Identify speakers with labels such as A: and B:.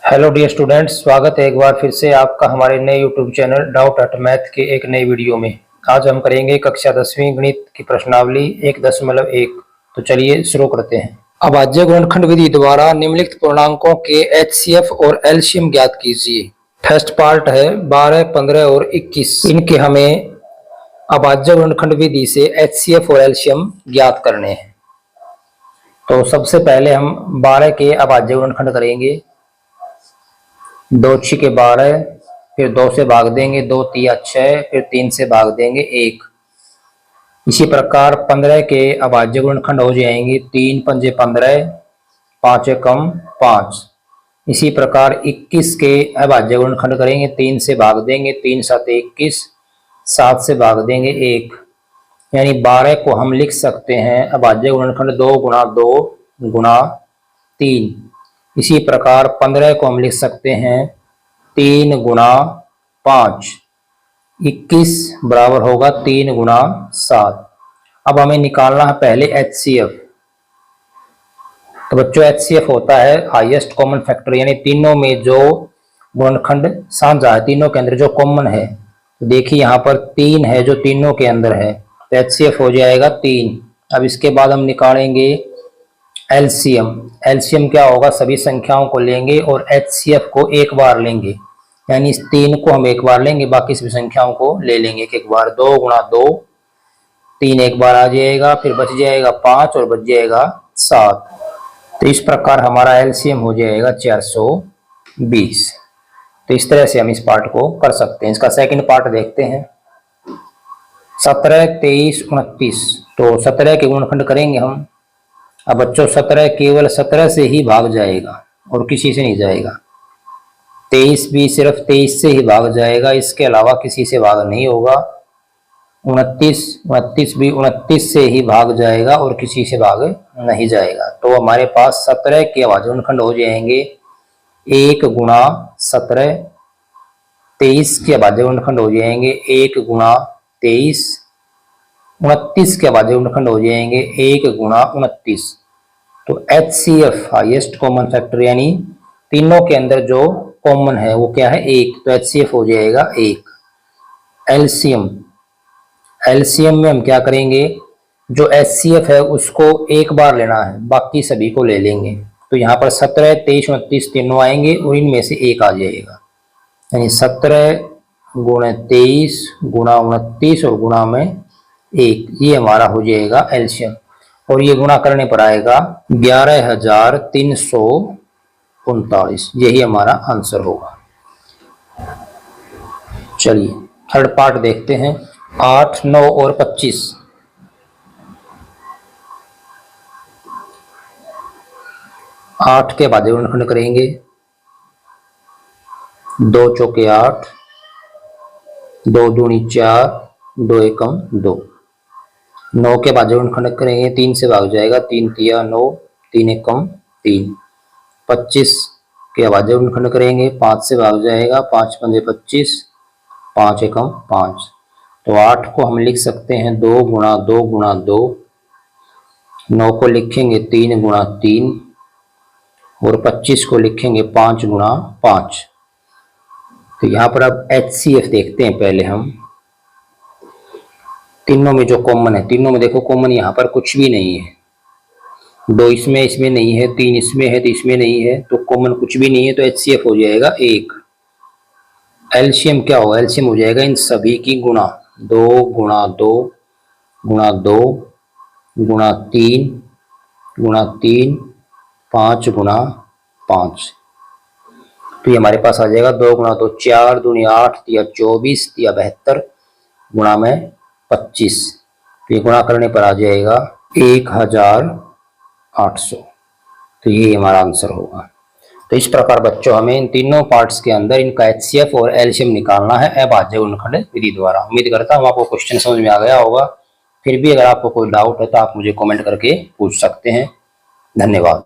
A: Hello dear students, स्वागत है एक बार फिर से आपका हमारे नए YouTube channel doubt at math के एक नई वीडियो में। आज हम करेंगे कक्षा 10वीं गणित की प्रश्नावली 1.1। तो चलिए शुरू करते हैं। अभाज्य गुणनखंड विधि द्वारा निम्नलिखित पूर्णांकों के एचसीएफ और एलसीएम ज्ञात कीजिए। फर्स्ट पार्ट है 12, 15 और 21। इनके हमें अभाज्य गुणनखंड विधि से एचसीएफ और एलसीएम ज्ञात करने हैं। तो सबसे पहले हम 12 के अभाज्य गुणनखंड करेंगे। 2 छीके 12, फिर 2 से भाग देंगे, 2 तिया 6, फिर 3 से भाग देंगे 1। इसी प्रकार 15 के अभाज्य गुणनखंड हो जाएंगे 3 पंजे 15, 5 एकम 5। इसी प्रकार 21 के अभाज्य गुणनखंड करेंगे, 3 से भाग देंगे, 3 7 21, 7 से भाग देंगे 1। यानी 12 को हम लिख सकते हैं अभाज्य गुणनखंड 2 गुणा 2 गुणा 3। इसी प्रकार 15 को हम लिख सकते हैं 3 गुणा 5। 21 बराबर होगा 3 गुणा 7। अब हमें निकालना है पहले एचसीएफ। तो बच्चों एचसीएफ होता है हाईएस्ट कॉमन फैक्टर, यानी तीनों में जो गुणनखंड साझा है, तीनों के अंदर जो कॉमन है। तो देखिए यहाँ पर 3 है जो तीनों के अंदर है, तो एचसीएफ हो जाएगा 3। अब इसके बाद हम निकालेंगे एलसीएम। एलसीएम क्या होगा, सभी संख्याओं को लेंगे और एचसीएफ को एक बार लेंगे, यानी इस 3 को हम एक बार लेंगे, बाकी सभी संख्याओं को ले लेंगे एक बार। 2 गुणा 2, 3 एक बार आ जाएगा, फिर बच जाएगा 5 और बच जाएगा 7। तो इस प्रकार हमारा एलसीएम हो जाएगा 420। तो इस तरह से हम इस पार्ट को कर सकते हैं। इसका सेकंड पार्ट देखते हैं। 17, 23, 29। तो 17 के गुणनखंड करेंगे हम। अब बच्चों 17 केवल 17 से ही भाग जाएगा और किसी से नहीं जाएगा। 23 भी सिर्फ 23 से ही भाग जाएगा, इसके अलावा किसी से भाग नहीं होगा। 29 भी 29 से ही भाग जाएगा और किसी से भाग नहीं जाएगा। तो हमारे पास 17 के अभाज्य गुणनखंड हो जाएंगे 1 गुणा 17। 23 के अभाज्य गुणनखंड हो जाएंगे 1 गुणा 23। 29 के अभाज्य गुणनखंड हो जाएंगे 1 गुणा 29। तो एचसीएफ हाईएस्ट कॉमन फैक्टर, यानी तीनों के अंदर जो कॉमन है वो क्या है, 1। तो एचसीएफ हो जाएगा 1। एलसीएम, एलसीएम में हम क्या करेंगे, जो एचसीएफ है उसको एक बार लेना है, बाकी सभी को ले लेंगे। तो यहाँ पर 17, 23, 29 तीनों आएंगे और इनमें से एक आ जाएगा, यानी 17 गुणे 23 गुणा 29 और गुणा में 1। ये हमारा हो जाएगा एलसीएम, और ये गुणा करने पर आएगा 11,339। यही हमारा आंसर होगा। चलिए थर्ड पार्ट देखते हैं। 8, 9 और 25। 8 के अभाज्य गुणनखंड करेंगे। 2 चौके 8, 2 दूनी 4, 2 एकम 2। 9 के अभाज्य गुणनखंड करेंगे, 3 से भाग जाएगा, 3 तिया 9, 3 एकम 3। 25 के अभाज्य गुणनखंड करेंगे, 5 से भाग जाएगा, 5 पंजे 25, 5 एकम 5। तो 8 को हम लिख सकते हैं 2 गुणा 2 गुणा 2। 9 को लिखेंगे 3 गुणा 3 और 25 को लिखेंगे 5 गुणा 5। तो यहाँ पर अब एचसीएफ देखते हैं पहले हम। तीनों में जो कॉमन है, तीनों में देखो कॉमन यहाँ पर कुछ भी नहीं है। 2 इसमें नहीं है, 3 इसमें है, तो इसमें नहीं है, तो कॉमन कुछ भी नहीं है। तो एचसीएफ हो जाएगा 1। एलसीएम क्या होगा, एलसीएम हो जाएगा इन सभी की गुणा। 2 गुणा 2 गुणा 2 गुणा 3 गुणा 3, 5 गुणा 5। तो ये हमारे पास आ जाएगा 2 गुणा 2 4 दूनी 8 तिया 24 तिया 72 गुणा में 25। तो ये गुणा करने पर आ जाएगा 1800। तो ये हमारा आंसर होगा। तो इस प्रकार बच्चों हमें इन तीनों पार्ट्स के अंदर इनका एचसीएफ और एलसीएम निकालना है अभाज्य गुणनखंड विधि द्वारा। उम्मीद करता हूँ आपको क्वेश्चन समझ में आ गया होगा। फिर भी अगर आपको कोई डाउट है तो आप मुझे कमेंट करके पूछ सकते हैं। धन्यवाद।